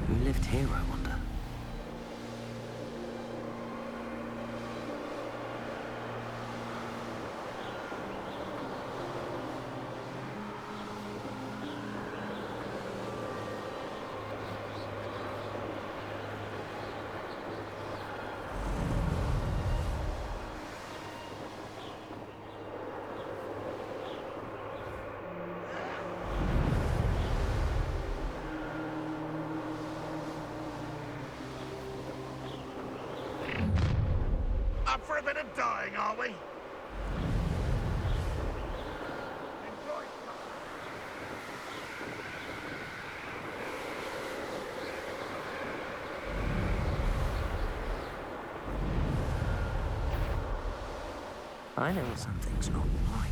Who lived here, I wonder? Up for a bit of dying, are we? I know something's not right.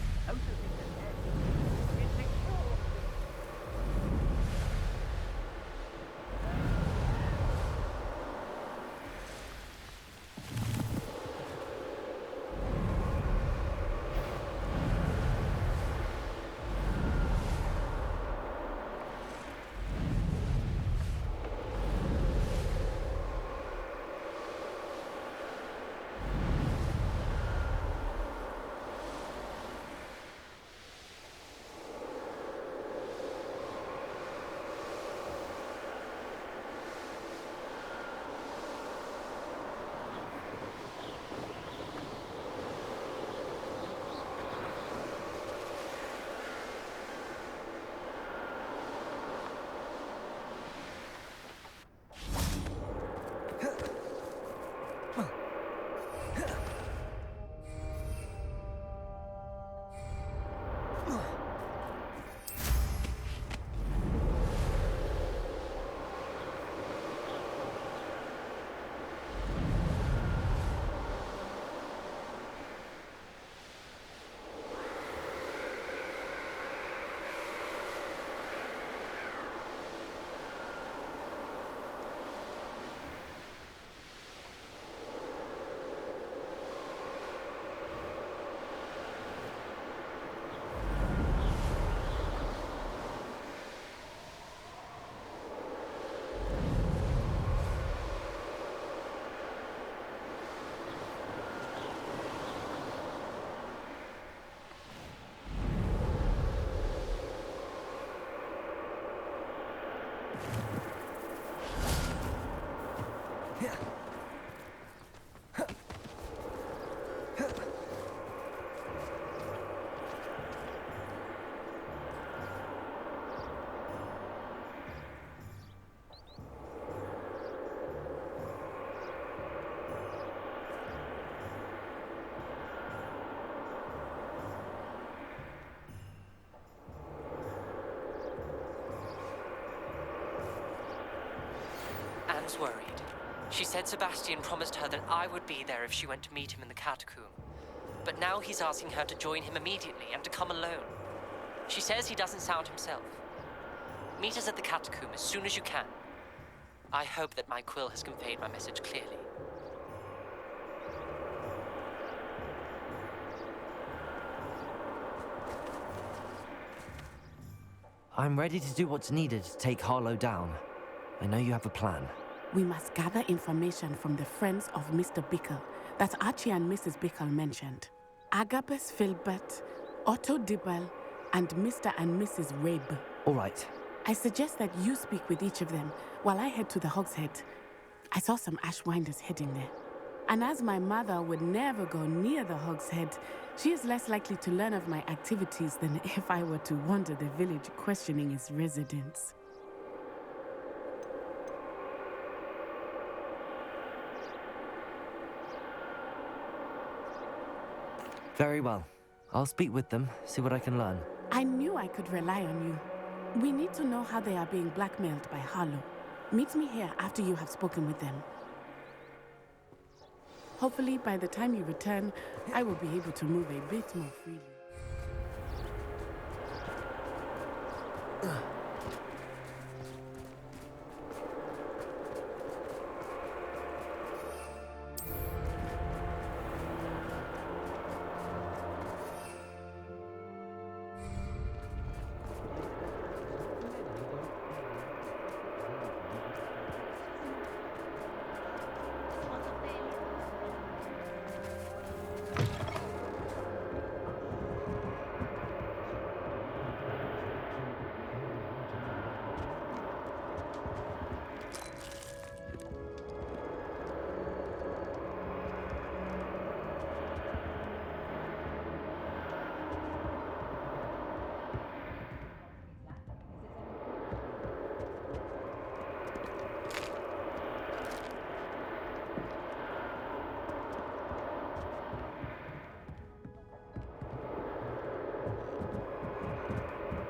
Anne's worried. She said Sebastian promised her that I would be there if she went to meet him in the catacomb. But now he's asking her to join him immediately and to come alone. She says he doesn't sound himself. Meet us at the catacomb as soon as you can. I hope that my quill has conveyed my message clearly. I'm ready to do what's needed to take Harlow down. I know you have a plan. We must gather information from the friends of Mr. Bickle that Archie and Mrs. Bickle mentioned. Agabus Filbert, Otto Dibble, and Mr. and Mrs. Rabe. All right. I suggest that you speak with each of them while I head to the Hogshead. I saw some Ashwinders heading there. And as my mother would never go near the Hogshead, she is less likely to learn of my activities than if I were to wander the village questioning its residents. Very well. I'll speak with them, see what I can learn. I knew I could rely on you. We need to know how they are being blackmailed by Harlow. Meet me here after you have spoken with them. Hopefully, by the time you return, I will be able to move a bit more freely.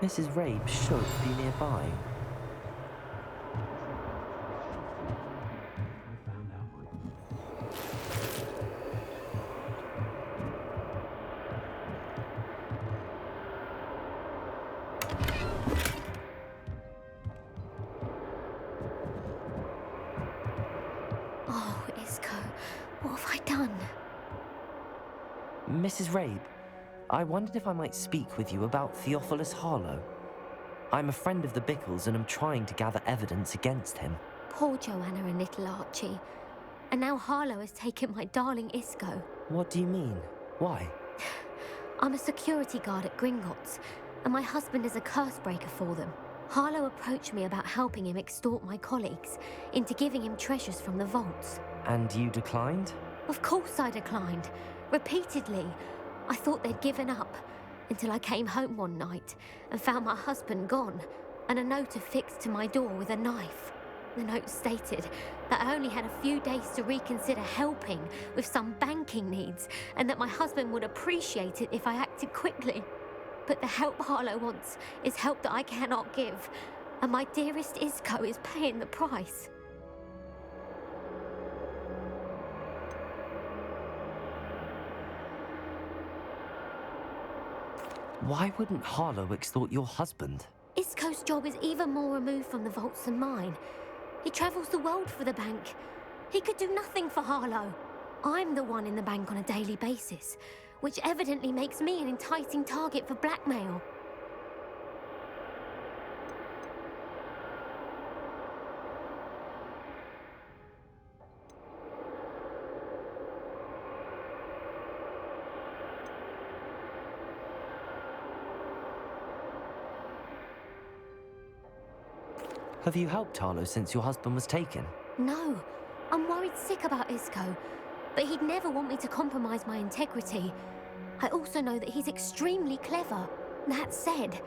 Mrs. Rabe should be nearby. Oh, Isco, what have I done? Mrs. Rabe, I wondered if I might speak with you about Theophilus Harlow. I'm a friend of the Bickles and am trying to gather evidence against him. Poor Joanna and little Archie. And now Harlow has taken my darling Isco. What do you mean? Why? I'm a security guard at Gringotts, and my husband is a curse breaker for them. Harlow approached me about helping him extort my colleagues into giving him treasures from the vaults. And you declined? Of course I declined. Repeatedly. I thought they'd given up, until I came home one night and found my husband gone, and a note affixed to my door with a knife. The note stated that I only had a few days to reconsider helping with some banking needs, and that my husband would appreciate it if I acted quickly. But the help Harlow wants is help that I cannot give, and my dearest Isco is paying the price. Why wouldn't Harlow extort your husband? Isco's job is even more removed from the vaults than mine. He travels the world for the bank. He could do nothing for Harlow. I'm the one in the bank on a daily basis, which evidently makes me an enticing target for blackmail. Have you helped Harlow since your husband was taken? No, I'm worried sick about Isco, but he'd never want me to compromise my integrity. I also know that he's extremely clever. That said,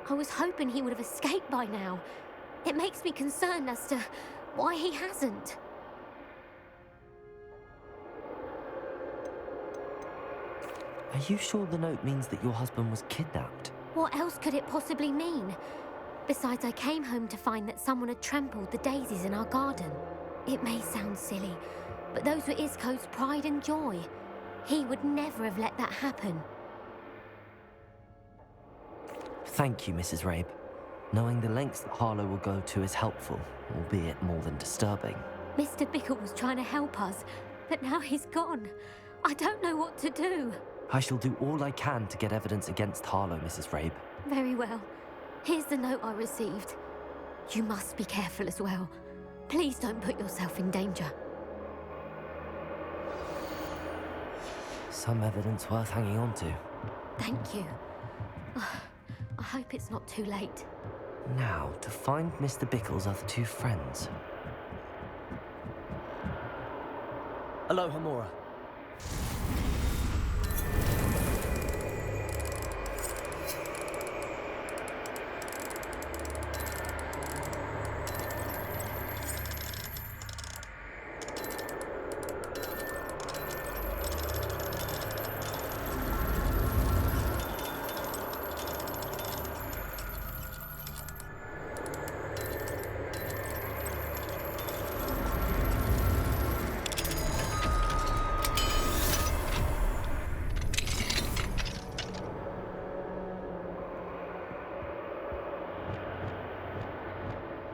I was hoping he would have escaped by now. It makes me concerned as to why he hasn't. Are you sure the note means that your husband was kidnapped? What else could it possibly mean? Besides, I came home to find that someone had trampled the daisies in our garden. It may sound silly, but those were Isco's pride and joy. He would never have let that happen. Thank you, Mrs. Rabe. Knowing the lengths that Harlow will go to is helpful, albeit more than disturbing. Mr. Bickle was trying to help us, but now he's gone. I don't know what to do. I shall do all I can to get evidence against Harlow, Mrs. Rabe. Very well. Here's the note I received. You must be careful as well. Please don't put yourself in danger. Some evidence worth hanging on to. Thank you. I hope it's not too late. Now, to find Mr. Bickle's other two friends. Aloha, Mora.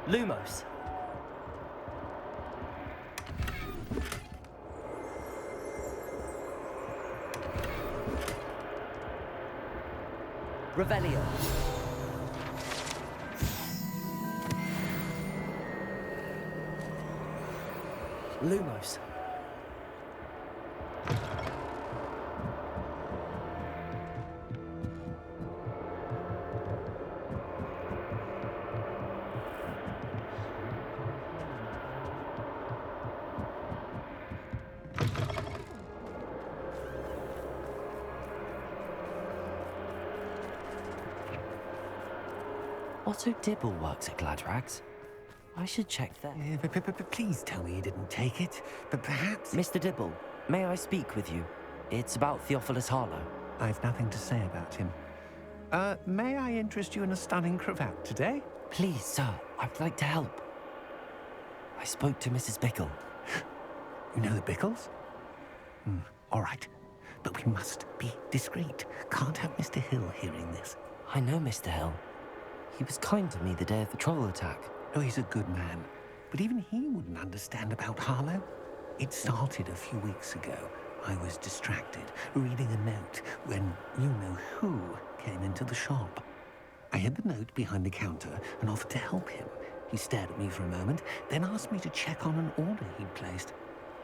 Lumos. Revelio. Lumos. Otto Dibble works at Gladrags. I should check there. Please tell me you didn't take it. But perhaps... Mr. Dibble, may I speak with you? It's about Theophilus Harlow. I've nothing to say about him. May I interest you in a stunning cravat today? Please, sir, I'd like to help. I spoke to Mrs. Bickle. You know the Bickles? All right. But we must be discreet. Can't have Mr. Hill hearing this. I know Mr. Hill. He was kind to me the day of the troll attack. Oh, he's a good man. But even he wouldn't understand about Harlow. It started a few weeks ago. I was distracted, reading a note, when you-know-who came into the shop. I hid the note behind the counter and offered to help him. He stared at me for a moment, then asked me to check on an order he'd placed.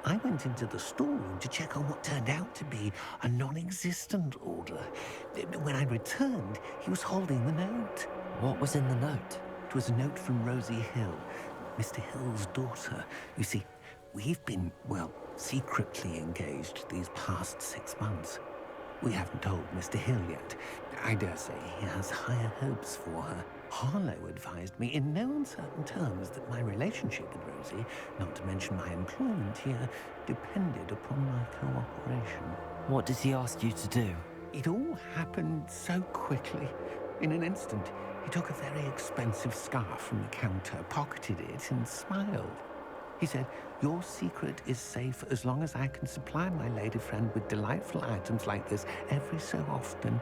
I went into the storeroom to check on what turned out to be a non-existent order. When I returned, he was holding the note. What was in the note? It was a note from Rosie Hill, Mr. Hill's daughter. You see, we've been, well, secretly engaged these past 6 months. We haven't told Mr. Hill yet. I dare say he has higher hopes for her. Harlow advised me in no uncertain terms that my relationship with Rosie, not to mention my employment here, depended upon my cooperation. What does he ask you to do? It all happened so quickly. In an instant, he took a very expensive scarf from the counter, pocketed it, and smiled. He said, "Your secret is safe as long as I can supply my lady friend with delightful items like this every so often."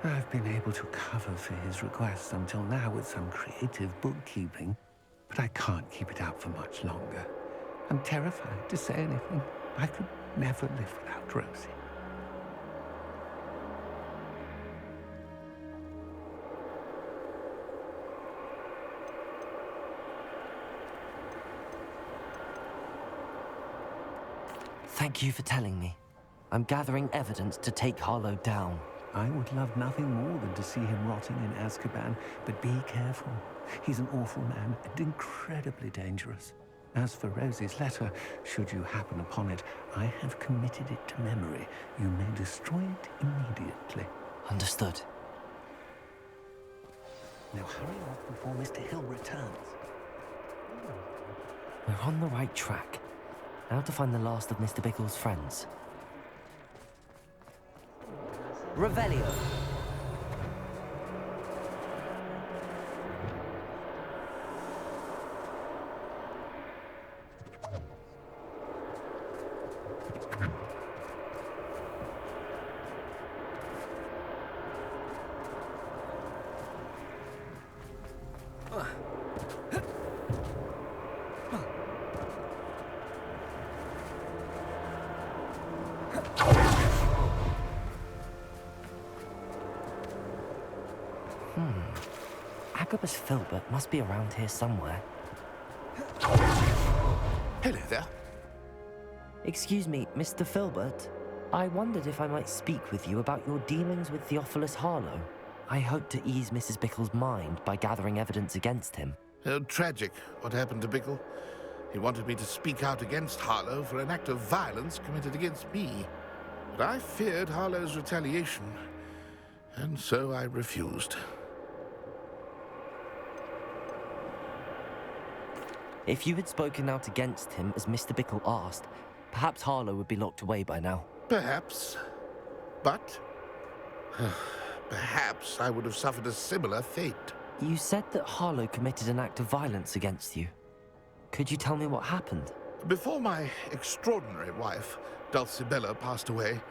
I've been able to cover for his requests until now with some creative bookkeeping, but I can't keep it out for much longer. I'm terrified to say anything. I could never live without Rosie. Thank you for telling me. I'm gathering evidence to take Harlow down. I would love nothing more than to see him rotting in Azkaban, but be careful. He's an awful man and incredibly dangerous. As for Rosie's letter, should you happen upon it, I have committed it to memory. You may destroy it immediately. Understood. Now hurry off before Mr. Hill returns. We're on the right track. Now to find the last of Mr. Bickle's friends. Revelio. Agabus Filbert must be around here somewhere. Hello there. Excuse me, Mr. Filbert. I wondered if I might speak with you about your dealings with Theophilus Harlow. I hope to ease Mrs. Bickle's mind by gathering evidence against him. Tragic, what happened to Bickle. He wanted me to speak out against Harlow for an act of violence committed against me. But I feared Harlow's retaliation, and so I refused. If you had spoken out against him as Mr. Bickle asked, perhaps Harlow would be locked away by now. Perhaps. But perhaps I would have suffered a similar fate. You said that Harlow committed an act of violence against you. Could you tell me what happened? Before my extraordinary wife, Dulcibella, passed away,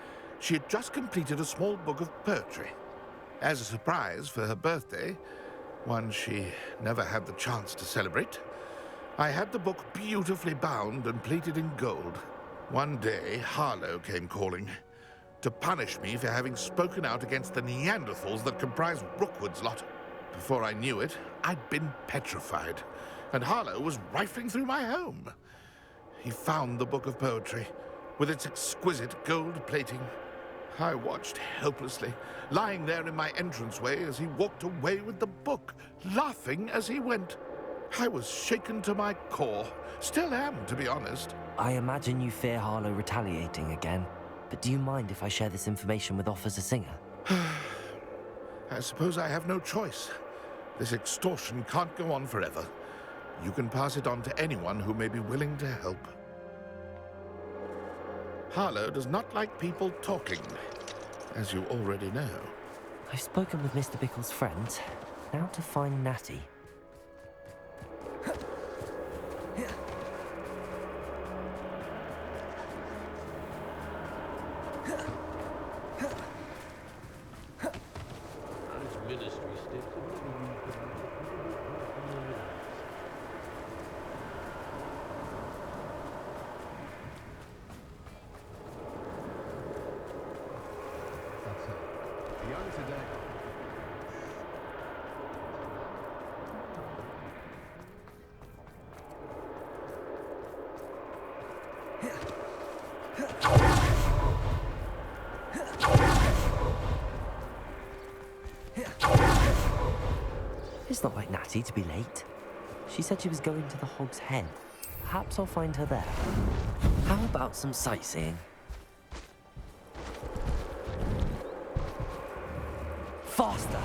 she had just completed a small book of poetry. As a surprise for her birthday, one she never had the chance to celebrate. I had the book beautifully bound and plated in gold. One day, Harlow came calling to punish me for having spoken out against the Neanderthals that comprised Rookwood's lot. Before I knew it, I'd been petrified, and Harlow was rifling through my home. He found the book of poetry, with its exquisite gold plating. I watched helplessly, lying there in my entranceway as he walked away with the book, laughing as he went. I was shaken to my core. Still am, to be honest. I imagine you fear Harlow retaliating again, but do you mind if I share this information with Officer Singer? I suppose I have no choice. This extortion can't go on forever. You can pass it on to anyone who may be willing to help. Harlow does not like people talking, as you already know. I've spoken with Mr. Bickle's friends. Now to find Natty. It's not like Natty to be late. She said she was going to the Hogshead. Perhaps I'll find her there. How about some sightseeing? Faster!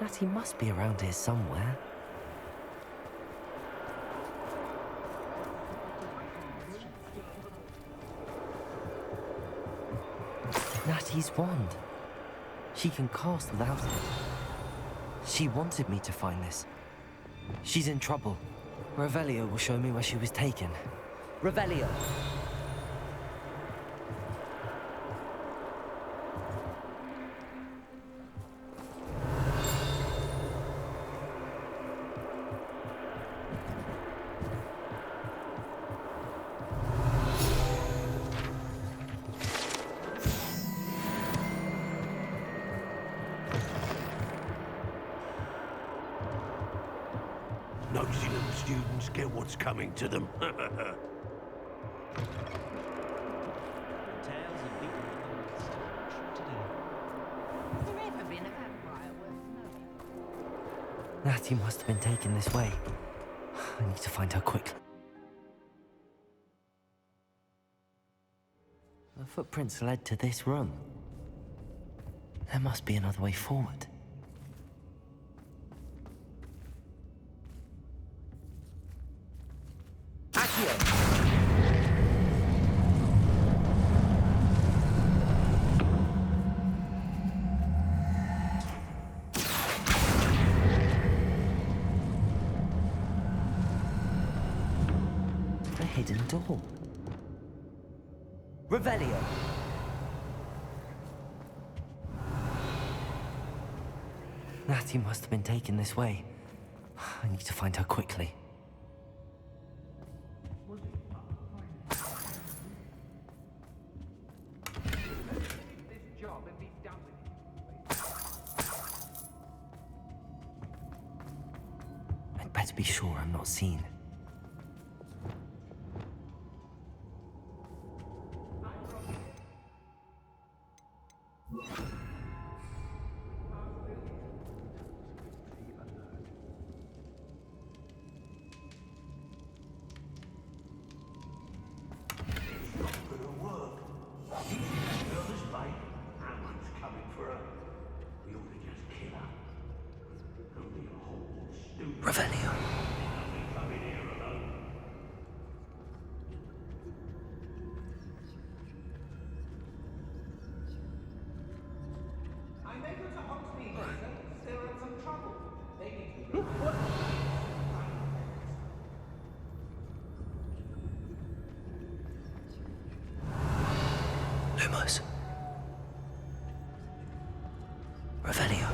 Natty must be around here somewhere. Natty's wand. She can cast without it. She wanted me to find this. She's in trouble. Revelio will show me where she was taken. Revelio! Nosy little students get what's coming to them. Natty must have been taken this way. I need to find her quickly. The footprints led to this room. There must be another way forward. Hidden door. Revelio. Natty must have been taken this way. I need to find her quickly. I'd better be sure I'm not seen. Revelio. I may go to Hogsmeade, sir. They're in some trouble. They need to be... Lumos. Revelio.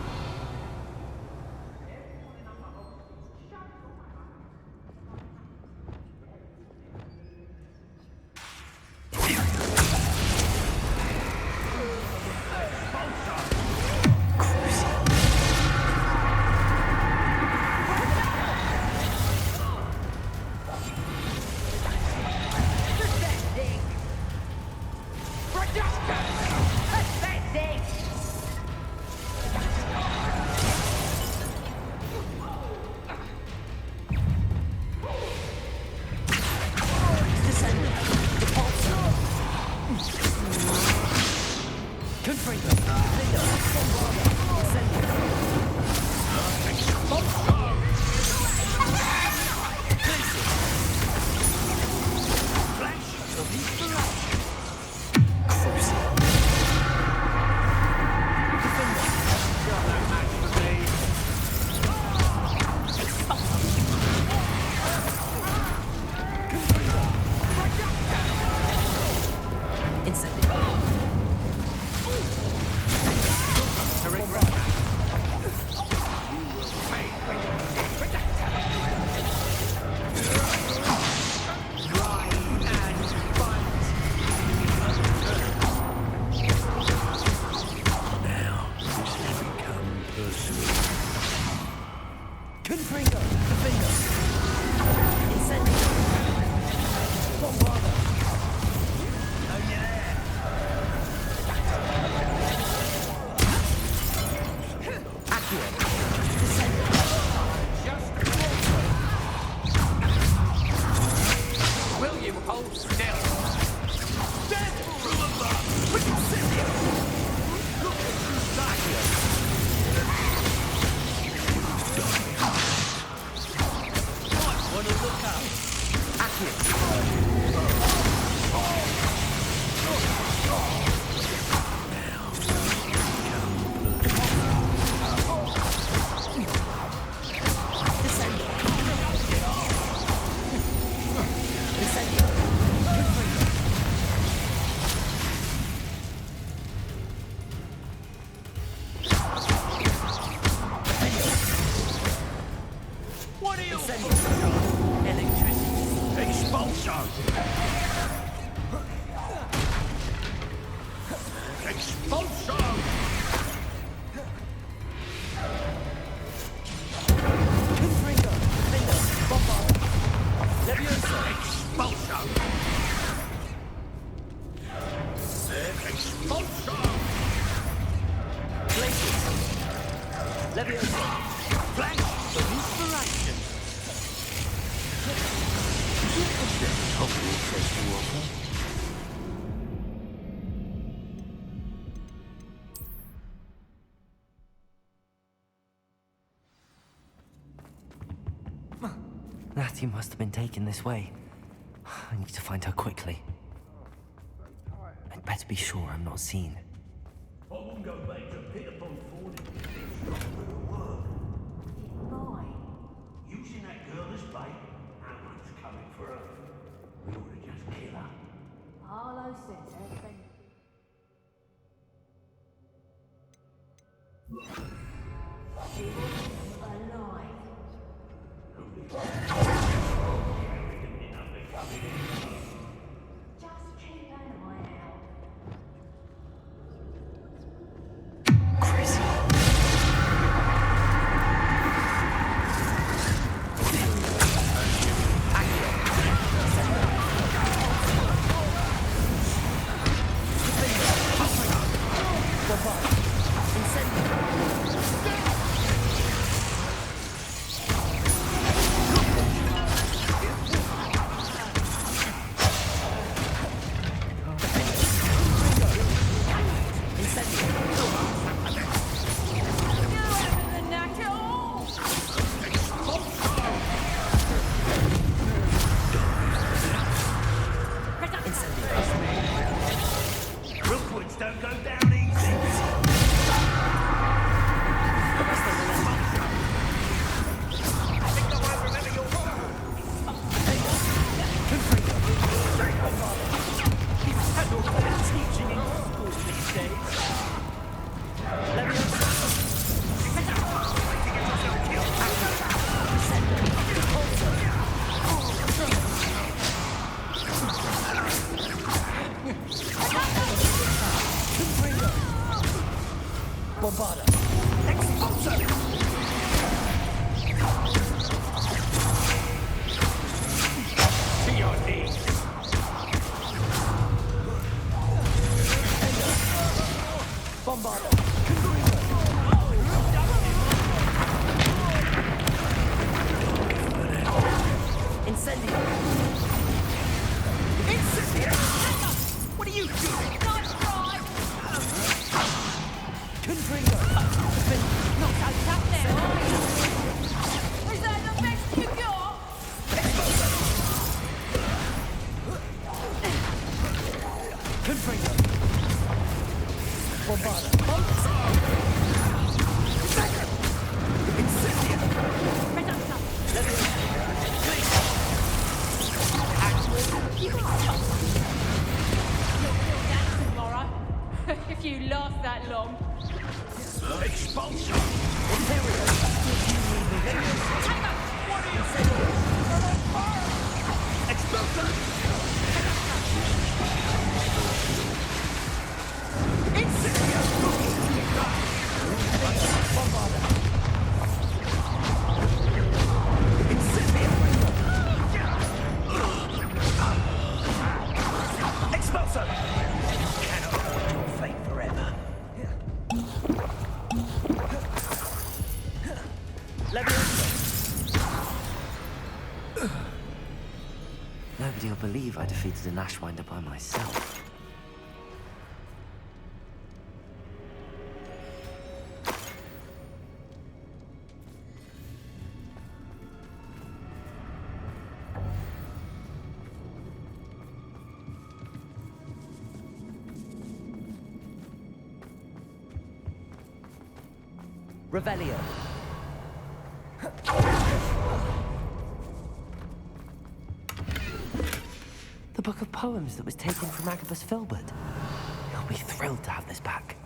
Natty must have been taken this way. I need to find her quickly. I'd better be sure I'm not seen. I won't go back to Peterpon Ford if it's work. Boy. Using that girl as bait, no one's coming for her. We ought to just kill her. Harlow says her friend. She was alive. Just keep an eye out. Crazy. Expulso! Cannot hold your fate forever. Nobody will believe I defeated an Ashwinder by myself. Revelio. The book of poems that was taken from Agabus Filbert. He'll be thrilled to have this back.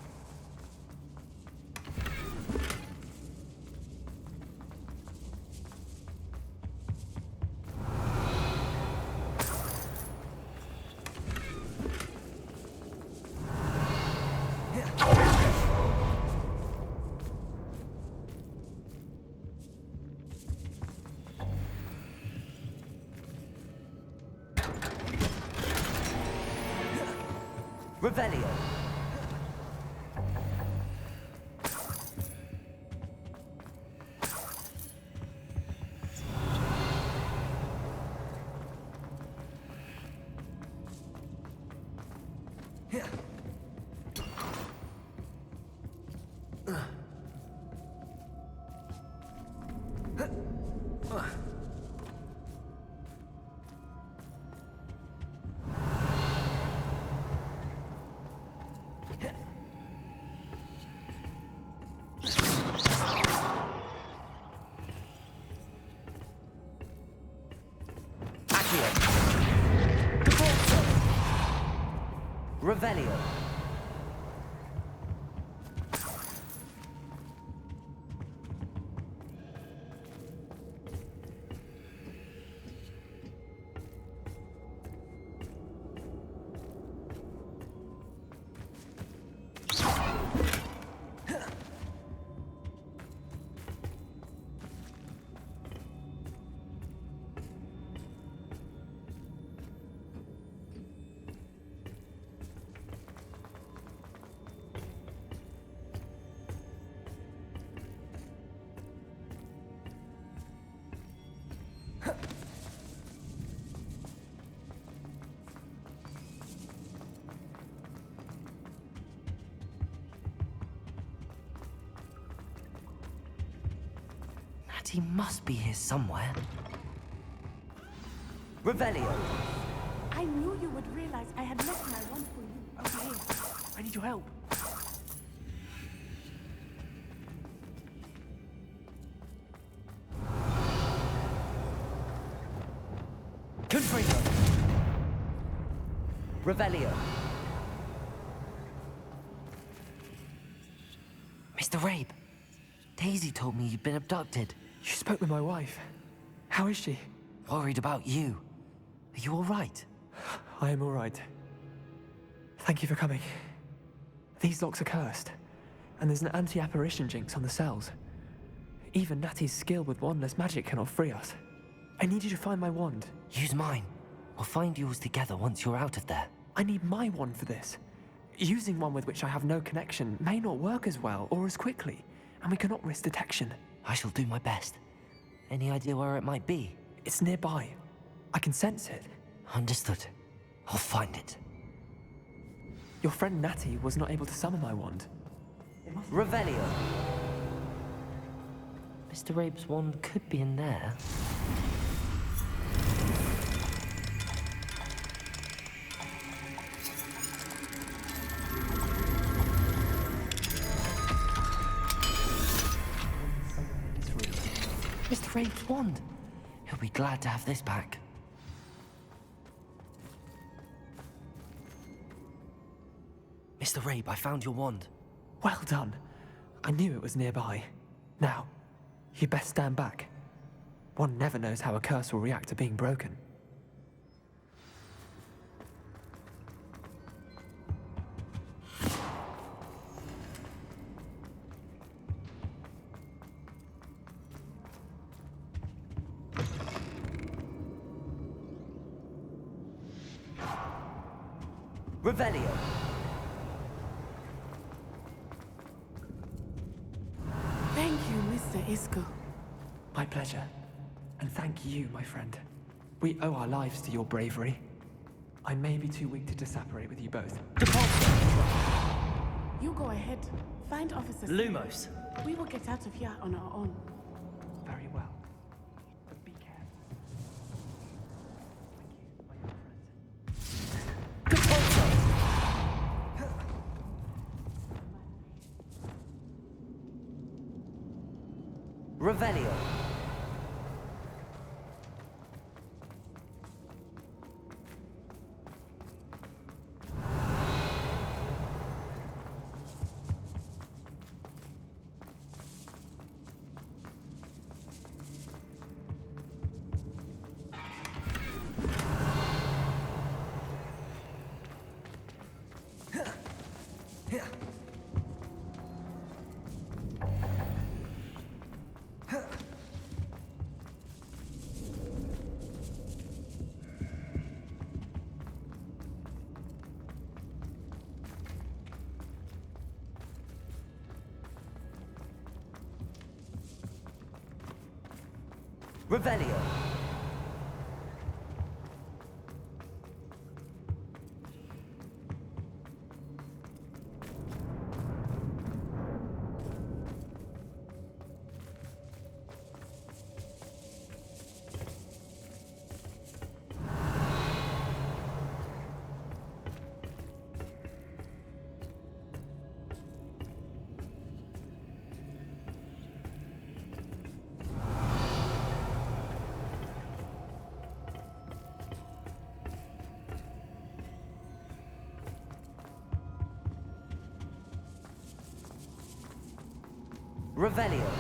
Revelio. Revelio. Natty must be here somewhere. Revelio. I knew you would realize I had left my wand for you. Over here. I need your help. Confringo. Revelio. Mr. Rabe, Daisy told me you'd been abducted. You spoke with my wife. How is she? Worried about you. Are you all right? I am all right. Thank you for coming. These locks are cursed, and there's an anti-apparition jinx on the cells. Even Natty's skill with wandless magic cannot free us. I need you to find my wand. Use mine. We'll find yours together once you're out of there. I need my wand for this. Using one with which I have no connection may not work as well or as quickly, and we cannot risk detection. I shall do my best. Any idea where it might be? It's nearby. I can sense it. Understood. I'll find it. Your friend Natty was not able to summon my wand. Revelio. Mr. Rabe's wand could be in there. Mr. Rabe's wand. He'll be glad to have this back. Mr. Rabe, I found your wand. Well done. I knew it was nearby. Now, you best stand back. One never knows how a curse will react to being broken. Revelio. Thank you, Mr. Isco. My pleasure. And thank you, my friend. We owe our lives to your bravery. I may be too weak to disapparate with you both. You go ahead. Find Officer Lumos. We will get out of here on our own. Very well. But be careful. Thank you, my young friends. Revelio. Revelio. Revelio.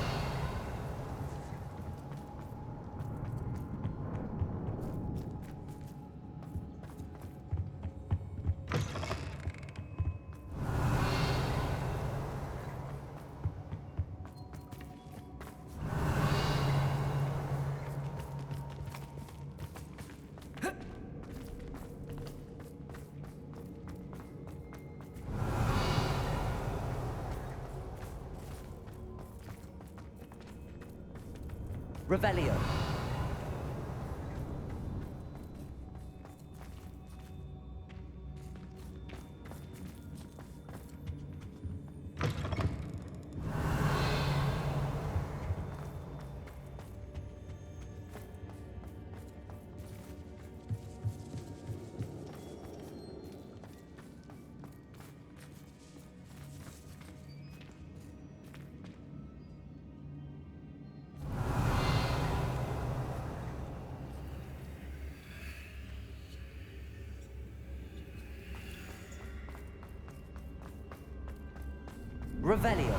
Revelio. Revelio.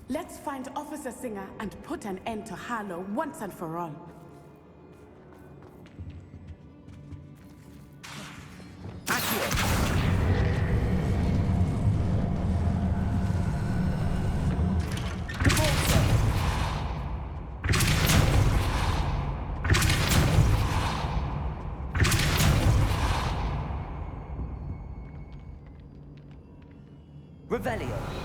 Let's find Officer Singer and put an end to Harlow once and for all. Revelio.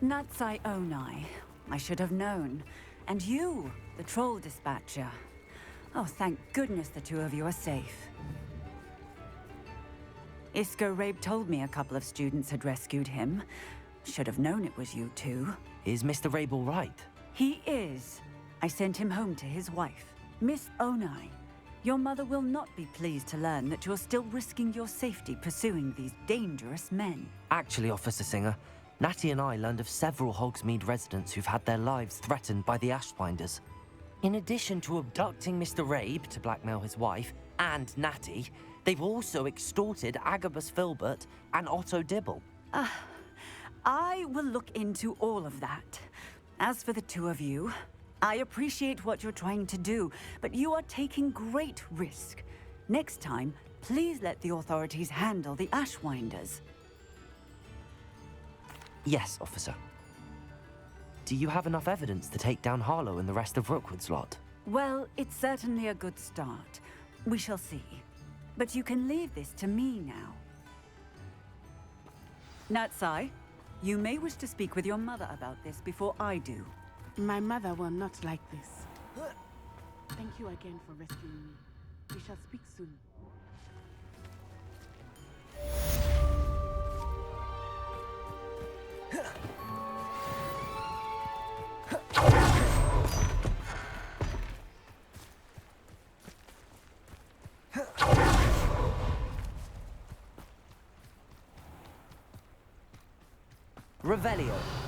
Natsai Onai. I should have known. And you, the troll dispatcher. Oh, thank goodness the two of you are safe. Isco Rabe told me a couple of students had rescued him. Should have known it was you two. Is Mr. Rabe all right? He is. I sent him home to his wife, Miss Onai. Your mother will not be pleased to learn that you're still risking your safety pursuing these dangerous men. Actually, Officer Singer, Natty and I learned of several Hogsmeade residents who've had their lives threatened by the Ashwinders. In addition to abducting Mr. Rabe to blackmail his wife and Natty, they've also extorted Agabus Filbert and Otto Dibble. I will look into all of that. As for the two of you, I appreciate what you're trying to do, but you are taking great risk. Next time, please let the authorities handle the Ashwinders. Yes, officer. Do you have enough evidence to take down Harlow and the rest of Rookwood's lot? Well, it's certainly a good start. We shall see. But you can leave this to me now. Natsai, you may wish to speak with your mother about this before I do. My mother will not like this. Thank you again for rescuing me. We shall speak soon. Revelio.